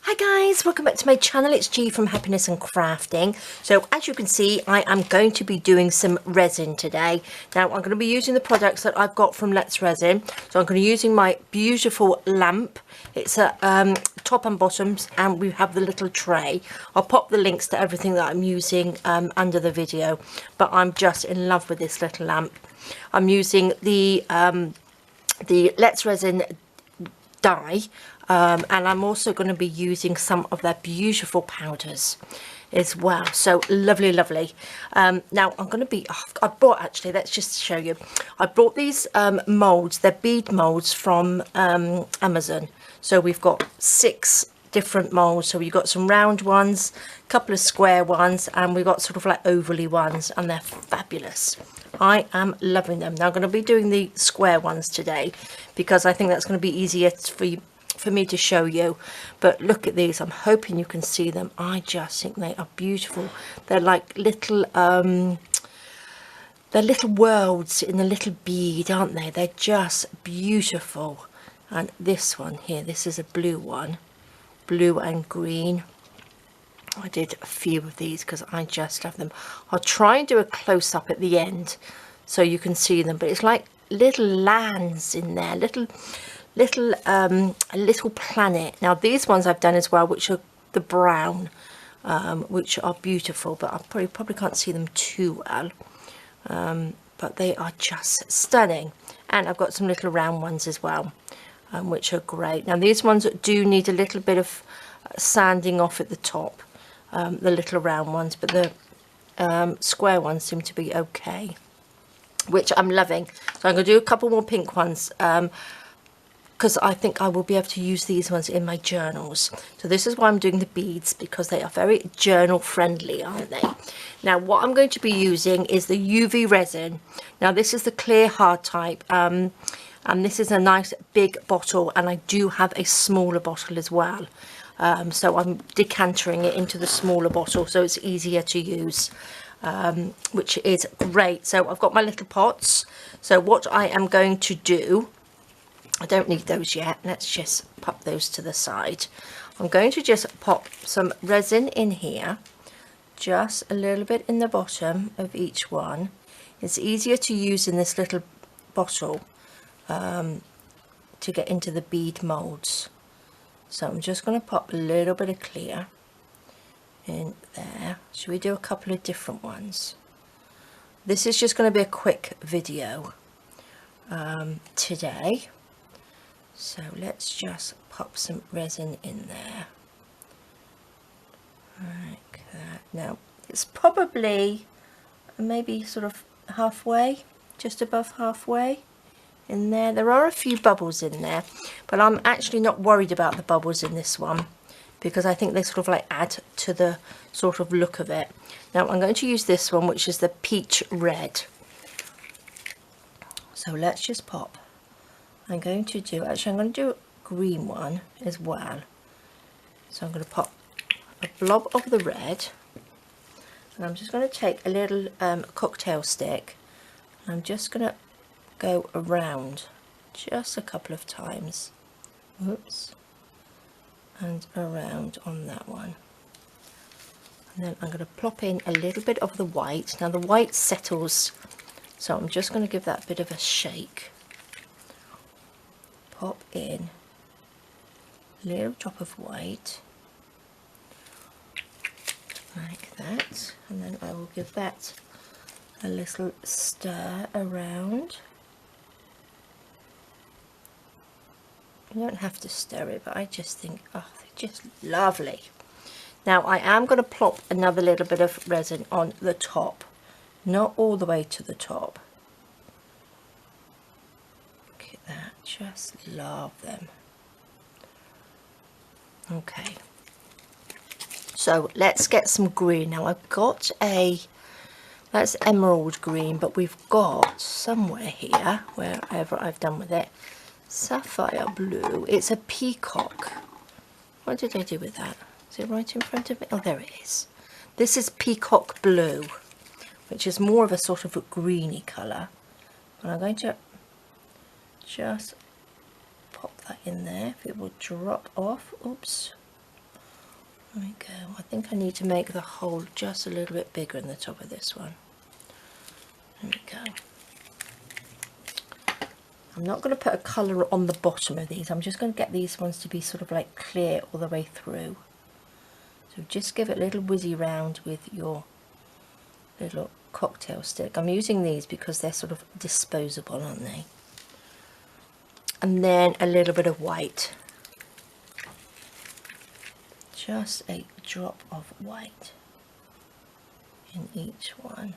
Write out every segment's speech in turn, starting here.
Hi guys, welcome back to my channel. It's G from Happiness and Crafting. So as you can see, I am going to be doing some resin today. Now I'm going to be using the products that I've got from Let's Resin. So I'm going to be using my beautiful lamp. It's a top and bottoms, and we have the little tray. I'll pop the links to everything that I'm using under the video, but I'm just in love with this little lamp. I'm using the Let's Resin Dye, and I'm also going to be using some of their beautiful powders as well. So lovely. Now I'm going to be I bought, actually, let's just show you, I bought these molds. They're bead molds from Amazon. So we've got 6 different molds. So we've got some round ones, a couple of square ones, and we've got sort of like ovally ones, and they're fabulous. I am loving them. Now I'm going to be doing the square ones today because I think that's going to be easier for me to show you. But look at these. I'm hoping you can see them. I just think they are beautiful. They're like little they're little worlds in a little bead, aren't they? They're just beautiful. And this one here, this is a blue one, blue and green. I did a few of these because I just love them. I'll try and do a close-up at the end so you can see them, but it's like little lands in there, a little planet. Now these ones I've done as well, which are the brown, which are beautiful, but I probably can't see them too well, but they are just stunning. And I've got some little round ones as well, which are great. Now these ones do need a little bit of sanding off at the top, the little round ones, but the square ones seem to be okay, which I'm loving. So I'm going to do a couple more pink ones because I think I will be able to use these ones in my journals. So this is why I'm doing the beads, because they are very journal friendly, aren't they? Now what I'm going to be using is the UV resin. Now this is the clear hard type, and this is a nice big bottle, and I do have a smaller bottle as well. So I'm decantering it into the smaller bottle so it's easier to use, which is great. So I've got my little pots. So what I am going to do, I don't need those yet, let's just pop those to the side. I'm going to just pop some resin in here, just a little bit in the bottom of each one. It's easier to use in this little bottle to get into the bead molds. So I'm just going to pop a little bit of clear in there. Should we do a couple of different ones? This is just going to be a quick video today. So let's just pop some resin in there. Like that. Now it's probably maybe sort of halfway, just above halfway in there. There are a few bubbles in there, but I'm actually not worried about the bubbles in this one because I think they sort of like add to the sort of look of it. Now I'm going to use this one, which is the peach red. So let's just pop. I'm going to do a green one as well. So I'm going to pop a blob of the red, and I'm just going to take a little cocktail stick, and I'm just going to go around just a couple of times, oops, and around on that one, and then I'm going to plop in a little bit of the white. Now the white settles, so I'm just going to give that a bit of a shake. Pop in a little drop of white like that, and then I will give that a little stir around. You don't have to stir it, but I just think, oh, they're just lovely. Now I am going to plop another little bit of resin on the top, not all the way to the top. Look at that, just love them. Okay, so let's get some green. Now I've got that's emerald green, but we've got somewhere here, wherever I've done with it, sapphire blue. It's a peacock. What did I do with that? Is it right in front of me? Oh, there it is. This is peacock blue, which is more of a sort of a greeny colour. And I'm going to just pop that in there. If it will drop off, oops, There we go. I think I need to make the hole just a little bit bigger in the top of this one. There we go. I'm not going to put a colour on the bottom of these. I'm just going to get these ones to be sort of like clear all the way through. So just give it a little whizzy round with your little cocktail stick. I'm using these because they're sort of disposable, aren't they? And then a little bit of white. Just a drop of white in each one.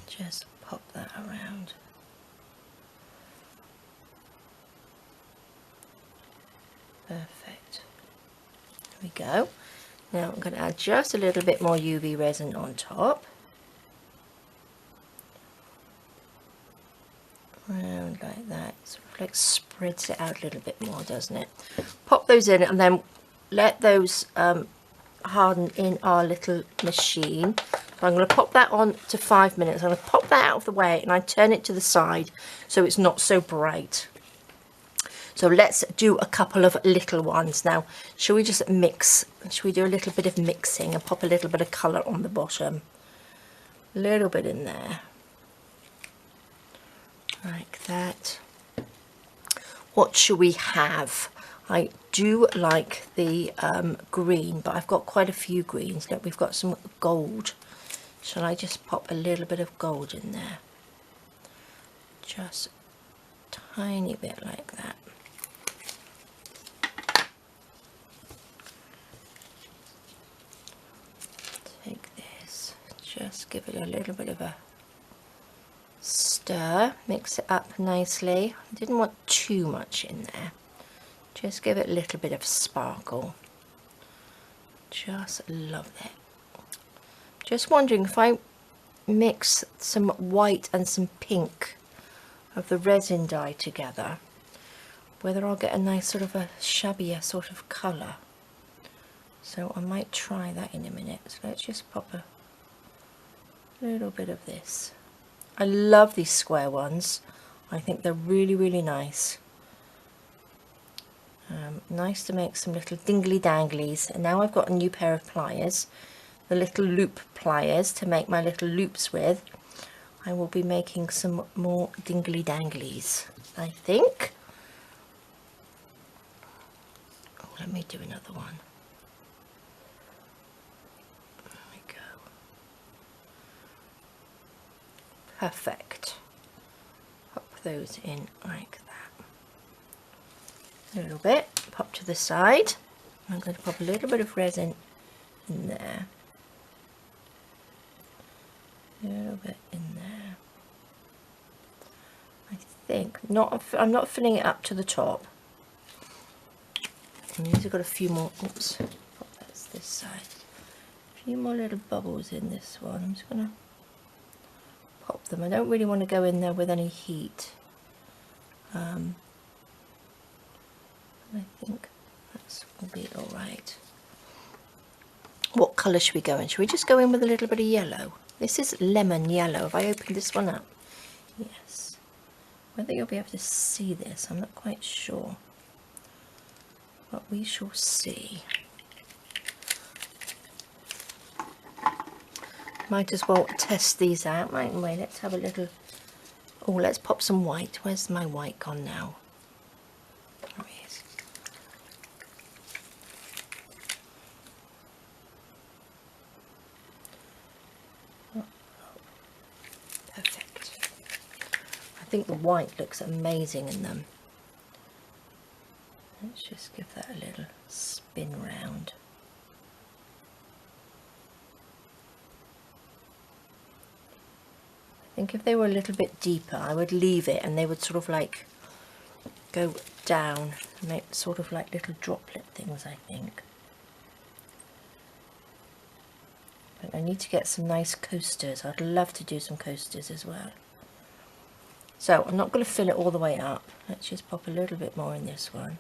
Just pop that around. Perfect. There we go. Now I'm going to add just a little bit more UV resin on top. Around like that. Sort of like spreads it out a little bit more, doesn't it? Pop those in and then let those harden in our little machine. So I'm going to pop that on to 5 minutes. I'm going to pop that out of the way and I turn it to the side so it's not so bright. So let's do a couple of little ones now. Shall we just mix? Shall we do a little bit of mixing and pop a little bit of colour on the bottom? A little bit in there. Like that. What shall we have? I do like the green, but I've got quite a few greens. Look, we've got some gold. Shall I just pop a little bit of gold in there? Just a tiny bit like that. Take this, just give it a little bit of a stir, mix it up nicely. I didn't want too much in there. Just give it a little bit of sparkle. Just love it. Just wondering if I mix some white and some pink of the resin dye together, whether I'll get a nice sort of a shabbier sort of colour. So I might try that in a minute. So let's just pop a little bit of this. I love these square ones. I think they're really, really nice. Nice to make some little dingly danglies. And now I've got a new pair of pliers, the little loop pliers to make my little loops with. I will be making some more dingly danglies, I think. Oh, let me do another one. There we go. Perfect. Pop those in like that. A little bit, pop to the side. I'm going to pop a little bit of resin in there. A little bit in there. I think I'm not filling it up to the top. And these have got a few more. Oops, pop that's this side. A few more little bubbles in this one. I'm just going to pop them. I don't really want to go in there with any heat. I think that will be all right. What colour should we go in? Should we just go in with a little bit of yellow? This is lemon yellow. Have I opened this one up? Yes. Whether you'll be able to see this, I'm not quite sure. But we shall see. Might as well test these out, mightn't we? Let's have a little... Oh, let's pop some white. Where's my white gone now? There he is. Perfect. I think the white looks amazing in them. Let's just give that a little spin round. I think if they were a little bit deeper, I would leave it and they would sort of like go down and make sort of like little droplet things, I think. But I need to get some nice coasters. I'd love to do some coasters as well. So I'm not going to fill it all the way up. Let's just pop a little bit more in this one.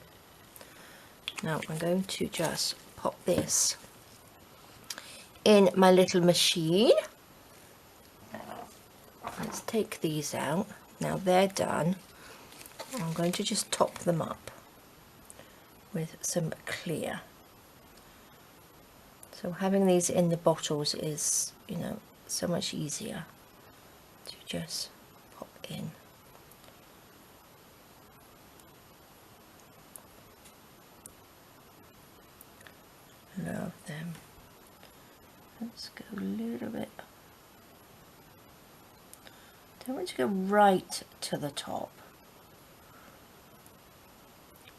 Now I'm going to just pop this in my little machine. Let's take these out. Now they're done. I'm going to just top them up with some clear. So having these in the bottles is, you know, so much easier to just pop in. Love them. Let's go a little bit. Don't want to go right to the top,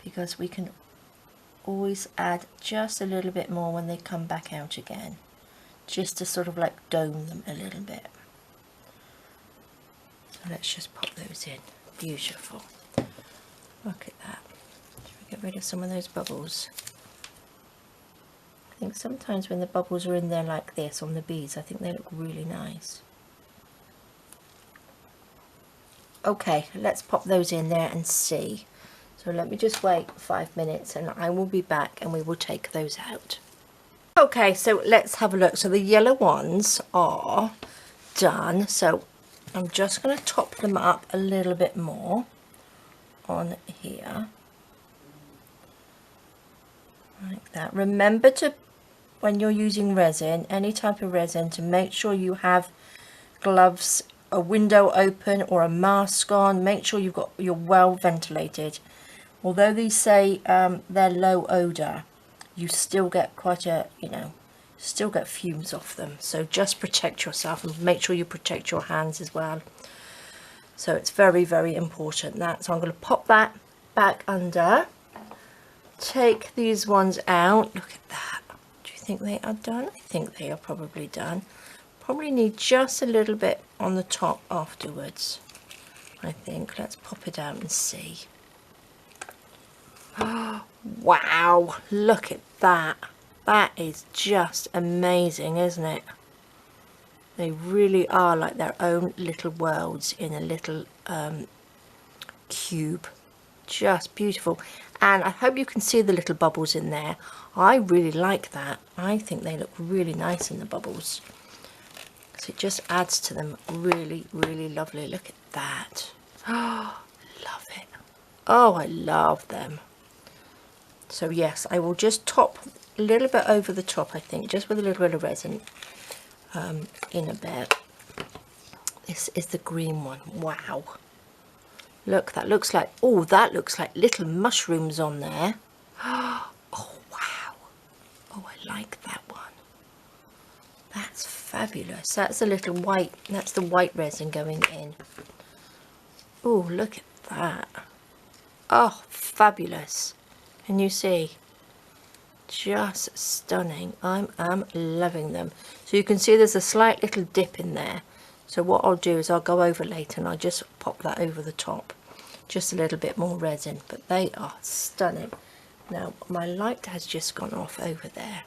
because we can always add just a little bit more when they come back out again, just to sort of like dome them a little bit. So let's just pop those in. Beautiful. Look at that. Should we get rid of some of those bubbles? I think sometimes when the bubbles are in there like this on the beads, I think they look really nice. Okay, let's pop those in there and see. So let me just wait 5 minutes and I will be back and we will take those out. Okay, so let's have a look. So the yellow ones are done. So I'm just going to top them up a little bit more on here. Like that. Remember to, when you're using resin, any type of resin, to make sure you have gloves, a window open or a mask on. Make sure you're well ventilated. Although these say they're low odor, you still get quite a, you know, still get fumes off them. So just protect yourself and make sure you protect your hands as well. So it's very, very important that. So I'm going to pop that back under. Take these ones out. Look at that. Do you think they are done? I think they are probably done. Probably need just a little bit on the top afterwards, I think. Let's pop it out and see. Oh, wow, look at that. That is just amazing, isn't it? They really are like their own little worlds in a little cube. Just beautiful. And I hope you can see the little bubbles in there. I really like that. I think they look really nice in the bubbles. So it just adds to them really, really lovely. Look at that. Oh, love it. Oh, I love them. So yes, I will just top a little bit over the top, I think, just with a little bit of resin in a bit. This is the green one. Wow. Look, that looks like, oh, that looks like little mushrooms on there. Oh, wow. Oh, I like that one. That's fabulous. That's a little white, that's the white resin going in. Oh, look at that. Oh, fabulous. Can you see? Just stunning. I am loving them. So you can see there's a slight little dip in there. So what I'll do is I'll go over later and I'll just pop that over the top. Just a little bit more resin, but they are stunning. Now my light has just gone off over there.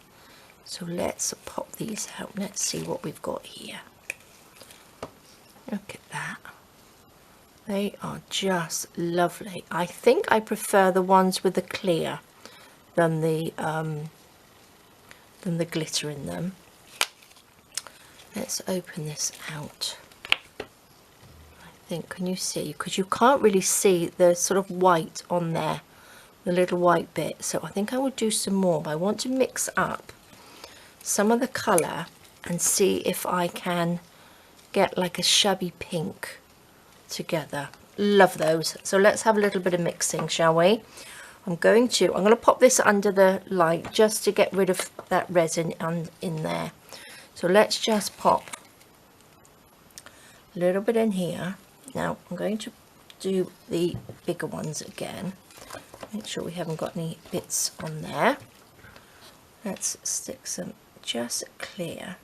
So let's pop these out. Let's see what we've got here. Look at that. They are just lovely. I think I prefer the ones with the clear than the glitter in them. Let's open this out. I think, can you see? Because you can't really see the sort of white on there, the little white bit. So I think I will do some more. But I want to mix up some of the colour and see if I can get like a shabby pink together. Love those. So let's have a little bit of mixing, shall we? I'm going to pop this under the light just to get rid of that resin in there. So let's just pop a little bit in here. Now I'm going to do the bigger ones again. Make sure we haven't got any bits on there. Let's stick some just clear.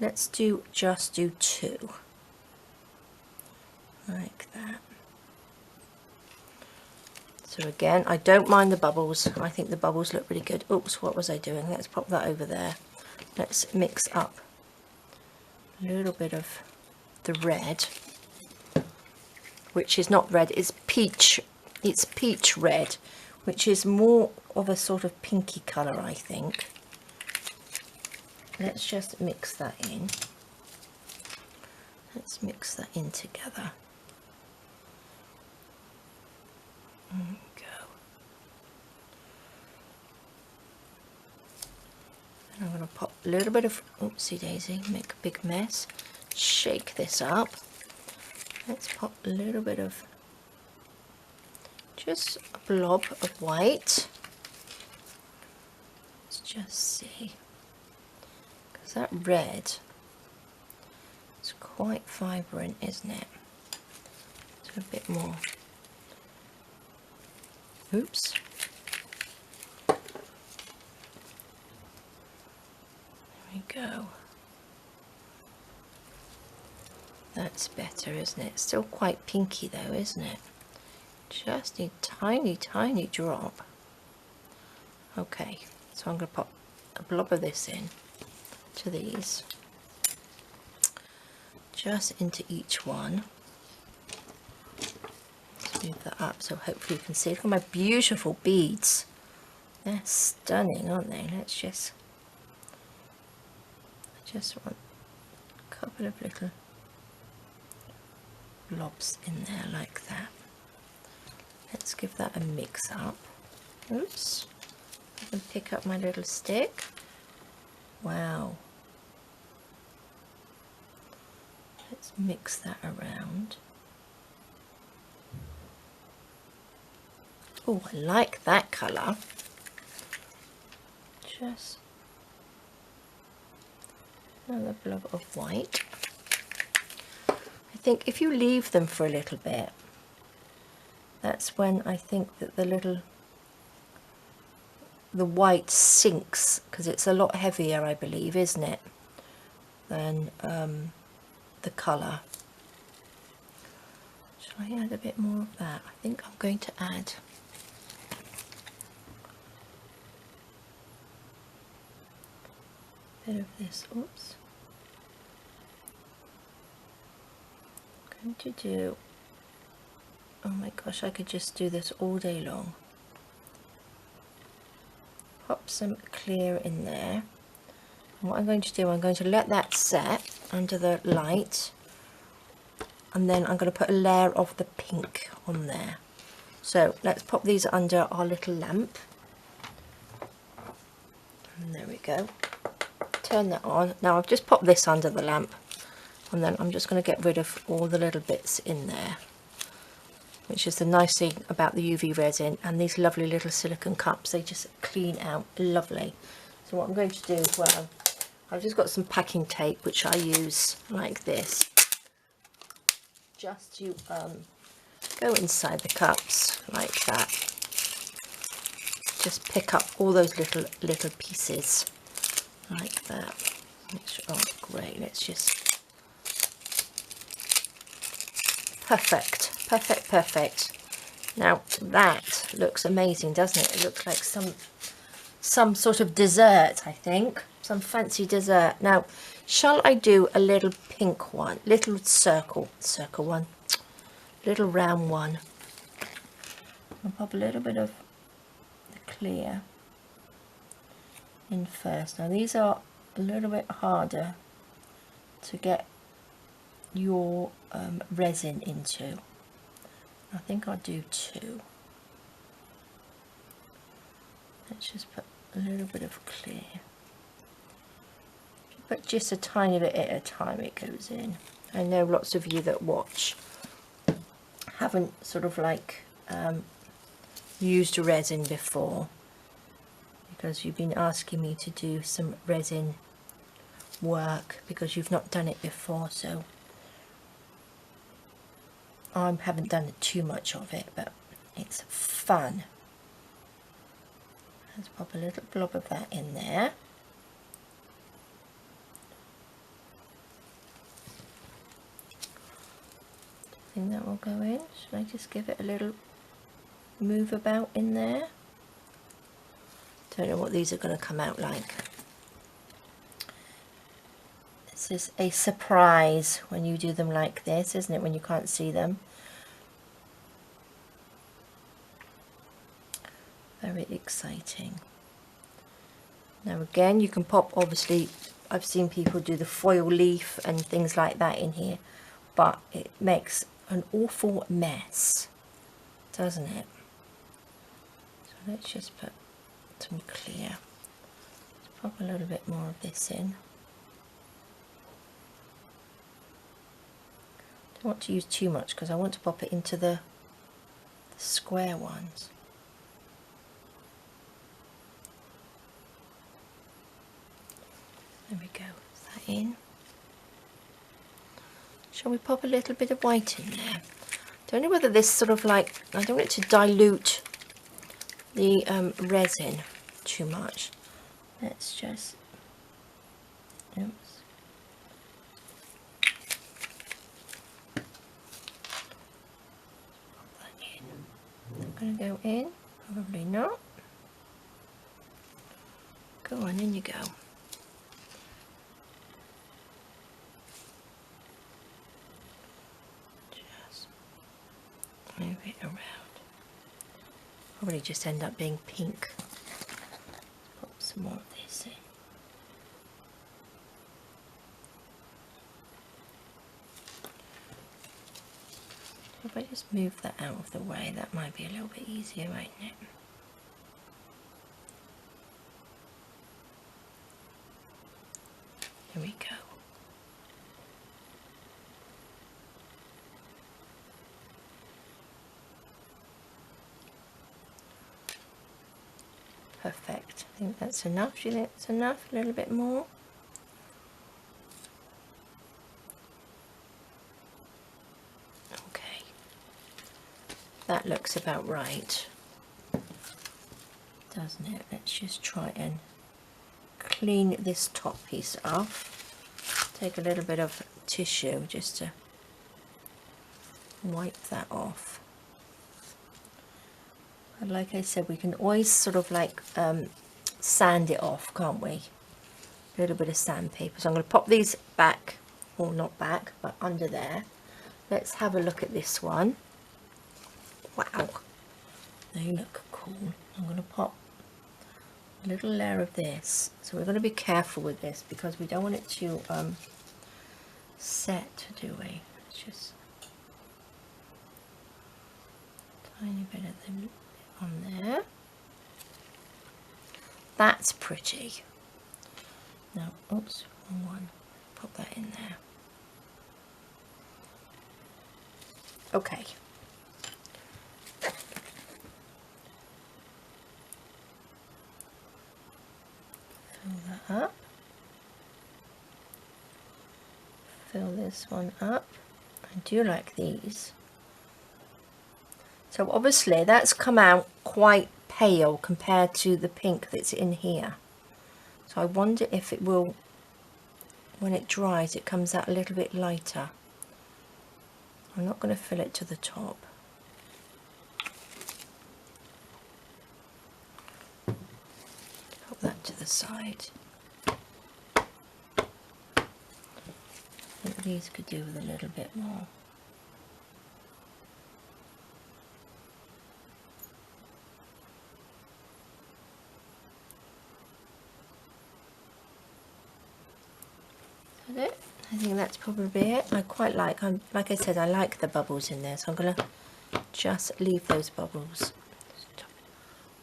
Let's just do 2. Like that. So again, I don't mind the bubbles. I think the bubbles look really good. Oops, what was I doing? Let's pop that over there. Let's mix up a little bit of the red, which is not red, it's peach. It's peach red, which is more of a sort of pinky colour, I think. Let's just mix that in. Let's mix that in together. There we go. And I'm going to pop a little bit of, oopsie daisy, make a big mess. Shake this up. Let's pop a little bit of, just a blob of white. Let's just see, because that red is quite vibrant, isn't it? So a bit more. Oops. There we go. That's better, isn't it? Still quite pinky though, isn't it? Just a tiny, tiny drop. Okay, so I'm going to pop a blob of this in to these. Just into each one. Let's move that up so hopefully you can see. Look at my beautiful beads. They're stunning, aren't they? Let's just, I just want a couple of little blobs in there like that. Let's give that a mix up. Oops. I can pick up my little stick. Wow. Let's mix that around. Oh, I like that colour. Just another blob of white. I think if you leave them for a little bit, that's when I think that the white sinks, because it's a lot heavier, I believe, isn't it, than the colour. Shall I add a bit more of that? I think I'm going to add a bit of this. Oops. I'm going to do, oh my gosh, I could just do this all day long. Pop some clear in there. And what I'm going to do, I'm going to let that set under the light, and then I'm going to put a layer of the pink on there. So let's pop these under our little lamp. And there we go. Turn that on. Now I've just popped this under the lamp, and then I'm just going to get rid of all the little bits in there, which is the nice thing about the UV resin and these lovely little silicone cups. They just clean out lovely. So what I'm going to do as well, I've just got some packing tape which I use like this, just to go inside the cups like that. Just pick up all those little pieces like that. Oh great, let's just, perfect, perfect, perfect. Now that looks amazing, doesn't it? It looks like some sort of dessert, I think, some fancy dessert. Now shall I do a little pink one, little circle one, little round one? I'll pop a little bit of the clear in first. Now these are a little bit harder to get your resin into. I think I'll do two. Let's just put a little bit of clear, but just a tiny bit at a time it goes in. I know lots of you that watch haven't sort of like used resin before, because you've been asking me to do some resin work because you've not done it before. So I haven't done too much of it, but it's fun. Let's pop a little blob of that in there. I think that will go in. Should I just give it a little move about in there? Don't know what these are going to come out like. This is a surprise when you do them like this, isn't it, when you can't see them? Very exciting. Now again, you can pop, obviously I've seen people do the foil leaf and things like that in here, but it makes an awful mess, doesn't it? let's just put some clear. Let's pop a little bit more of this in. Don't want to use too much because I want to pop it into the square ones. There we go, is that in? Shall we pop a little bit of white in there? Don't know whether this sort of like, I don't want it to dilute the resin too much. Let's just, oops. Pop that in. Not going to go in, probably not. Go on, in you go. Move it around. Probably just end up being pink. Pop some more of this in. If I just move that out of the way, that might be a little bit easier, mightn't it? Here we go. Perfect. I think that's enough. Do you think it's enough? A little bit more? Okay. That looks about right, doesn't it? Let's just try and clean this top piece off. Take a little bit of tissue just to wipe that off. And like I said, we can always sort of like sand it off, can't we? A little bit of sandpaper. So I'm going to pop these back, or not back, but under there. Let's have a look at this one. Wow, they look cool. I'm going to pop a little layer of this. So we're going to be careful with this because we don't want it to set, do we? It's just a tiny bit of them on there. That's pretty. No, oops, wrong one. Pop that in there. Okay. Fill that up. Fill this one up. I do like these. So obviously that's come out quite pale compared to the pink that's in here. So I wonder if it will, when it dries, it comes out a little bit lighter. I'm not going to fill it to the top. Pop that to the side. I think these could do with a little bit more. It. I think that's probably it. I quite like, like I said, I like the bubbles in there, so I'm going to just leave those bubbles.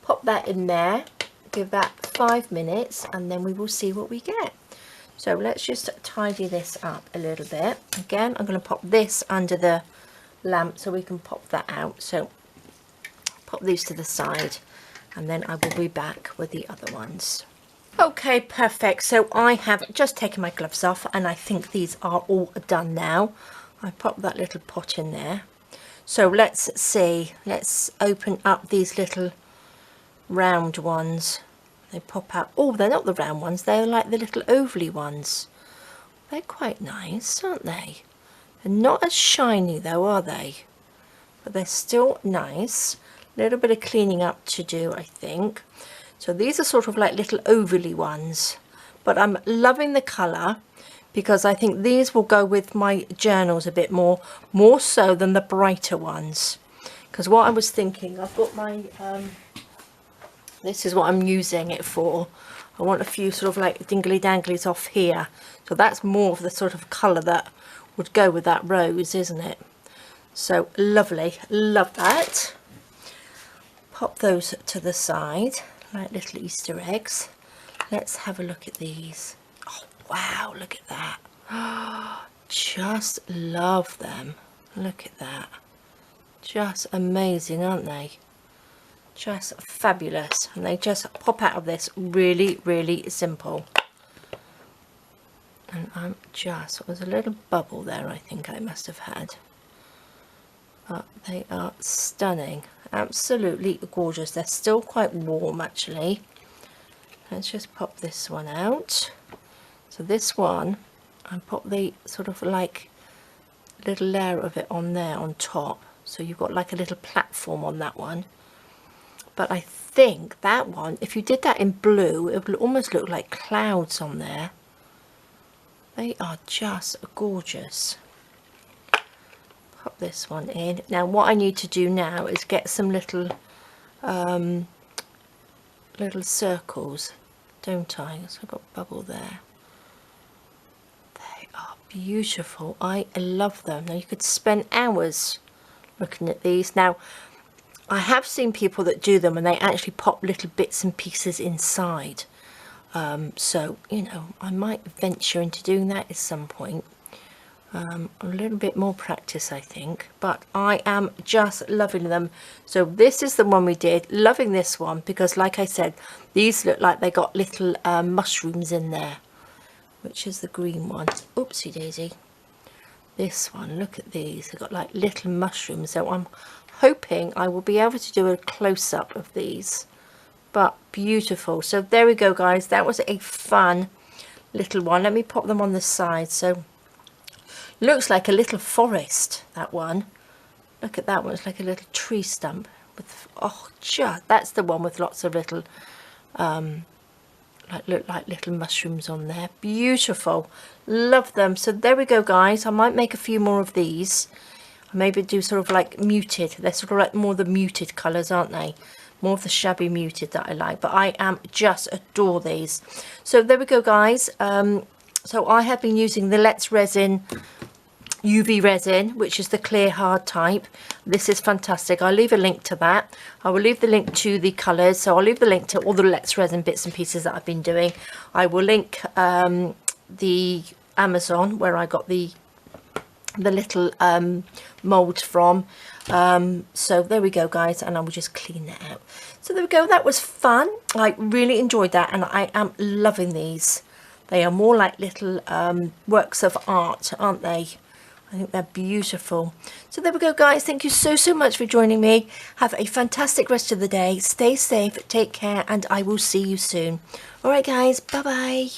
Pop that in there, give that 5 minutes, and then we will see what we get. So let's just tidy this up a little bit. Again, I'm going to pop this under the lamp so we can pop that out. So pop these to the side, and then I will be back with the other ones. Okay, perfect. So I have just taken my gloves off and I think these are all done now. I popped that little pot in there. So let's see. Let's open up these little round ones. They pop out. Oh, they're not the round ones. They're like the little ovally ones. They're quite nice, aren't they? They're not as shiny though, are they? But they're still nice. A little bit of cleaning up to do, I think. So these are sort of like little ovally ones, but I'm loving the colour because I think these will go with my journals a bit more so than the brighter ones. Because what I was thinking, I've got my, this is what I'm using it for. I want a few sort of like dingly danglies off here. So that's more of the sort of colour that would go with that rose, isn't it? So lovely, love that. pop those to the side like little Easter eggs. Let's have a look at these. Oh wow, look at that. Just love them. Look at that. Just amazing, aren't they? Just fabulous, and they just pop out of this really, really simple. And I'm just, there's a little bubble there I think I must have had, but they are stunning, absolutely gorgeous. They're still quite warm actually. Let's just pop this one out. So this one, I put the sort of like little layer of it on there on top, so you've got like a little platform on that one. But I think that one, if you did that in blue, it would almost look like clouds on there. They are just gorgeous. Pop this one in. Now what I need to do now is get some little little circles, don't I? So I've got a bubble there. They are beautiful. I love them. Now you could spend hours looking at these. Now I have seen people that do them and they actually pop little bits and pieces inside. So, you know, I might venture into doing that at some point. A little bit more practice, I think. But I am just loving them. So this is the one we did. Loving this one because, like I said, these look like they got little mushrooms in there. Which is the green one. Oopsie daisy. This one, look at these. They've got like little mushrooms. So I'm hoping I will be able to do a close-up of these, but beautiful. So there we go guys, that was a fun little one. Let me pop them on the side. So looks like a little forest, that one. Look at that one, it's like a little tree stump with, oh just, that's the one with lots of little look like little mushrooms on there. Beautiful, love them. So there we go guys, I might make a few more of these. Maybe do sort of like muted. They're sort of like more the muted colours, aren't they? More of the shabby muted that I like. But I just adore these. So there we go, guys. So I have been using the Let's Resin UV Resin, which is the clear hard type. This is fantastic. I'll leave a link to that. I will leave the link to the colours. So I'll leave the link to all the Let's Resin bits and pieces that I've been doing. I will link the Amazon where I got the little mold from. So there we go guys, and I will just clean that out. So there we go, that was fun. I really enjoyed that and I am loving these. They are more like little works of art, aren't they? I think they're beautiful. So there we go guys, thank you so much for joining me. Have a fantastic rest of the day. Stay safe, take care, and I will see you soon. All right guys, bye bye.